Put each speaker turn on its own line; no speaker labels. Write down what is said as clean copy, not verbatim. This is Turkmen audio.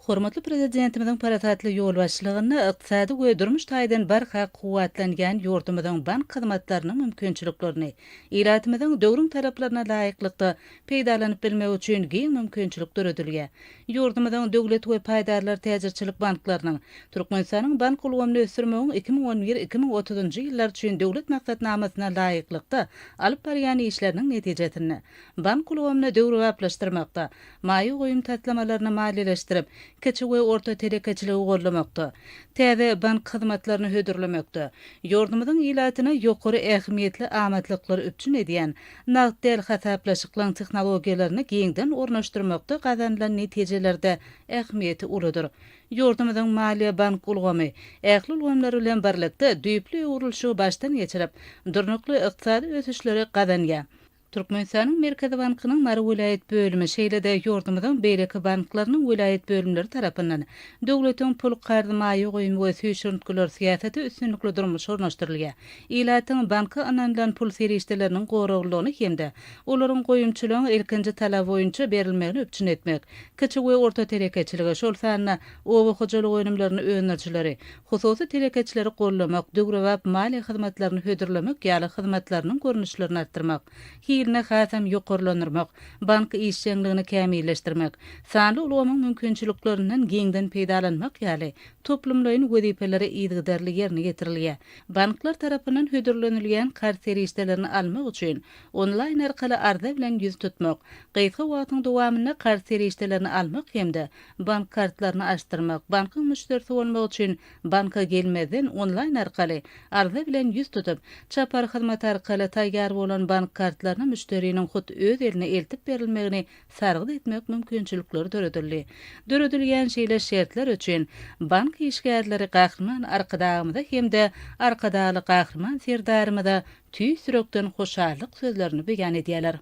Hormatly prezidentimiziň paratatly ýol başçylygyny ykdysady we durmuş taýdan barha kuwatlanýan ýurdumyzyň bank hyzmatlarynyň mümkinçiliklerini, ýeratimizin döwrüň taraplaryna laýyklykda peýdalanyp bilmek üçin giň mümkinçilikler ödülýär. Ýurdumyzyň döwlet we paýdarlar täzirçilik banklarynyň Türkmenistanyň bank ulgamyny ösürmegiň 2011-2030-njy ýyllar üçin döwlet maksatnamasyna laýyklykda alyp barýan işleriniň netijesini bank ulgamyny döwrü gaplaşdyrmakda, maýy goýum tatlamalaryny maliýeleşdirip keçi we orta terekeçiligi gollamakda, täze bank hyzmatlaryny hödürlemekde, ýurdumyzyň ýylatyna ýokary ähmiýetli amadlyklar üçin edýän nagd hasaplaşyklaryň tehnologiýalaryny giňden ornaşdyrmakda gazanylan netijelerde ähmiýeti uludur. Ýurdumyzyň maliýe bank ulgamy ähli ulgamlar bilen birlikde düýpli urulşy başdan geçirip, durnukly ykdysady ösüşleri gazanýar. Türkmenistanyň Merkezi Bankynyň Mary vilayet bölümi şeýlede ýurdumyzyň beýleki banklarynyň vilayet bölümleri tarapyndan döwletiň pul gardymaýy goýum we süýşürtgüler siýasety üstünlikli durmuş ornaşdyrylýar. Ýylatyň banky anandan pul serişdeleriniň goraglygyny hemde olaryň goýumçylygyň ilkinji talap boýunça berilmegini öpçün etmek, kiçi we orta terekeçiligi şol sanyna owa hojalyk öňümlerini öňerçileri, hususy terekeçileri gollamak, döwrewap maliýe hyzmatlaryny hödürlemek ýaly hyzmatlarynyň görnüşlerini artdyrmak, ýerine hasam ýokarlandyrmak, bank işçiligini kämilleşdirmek, sanly ulgamyň mümkinçiliklerinden giňden peýdalanmak ýaly toplumlaryň wezipeleri ýygydarly ýerine getirilýär. Banklar tarapyndan hödürlenilýän kart serişdelerini almak üçin onlaýn arkaly arza bilen ýüz tutmak, gysga wagtyň dowamyna kart serişdelerini almak hemde bank kartlaryny açdyrmak, bankyň müşterisi bolmak üçin banka gelmeden onlaýn arkaly arza bilen ýüz tutup, çapar hyzmat arkaly taýýar bolan bank kartlaryny müşteriniň hut öz eline eltip berilmegini sargyd etmek mümkinçilikleri döredildi. Döredilýän şeýle şertler üçin bank işgärleri gahrman arkadagymyda hemde arkadaly gahrman serdarymyda tüý sürekden hoşallyk sözlerini beýan edýärler.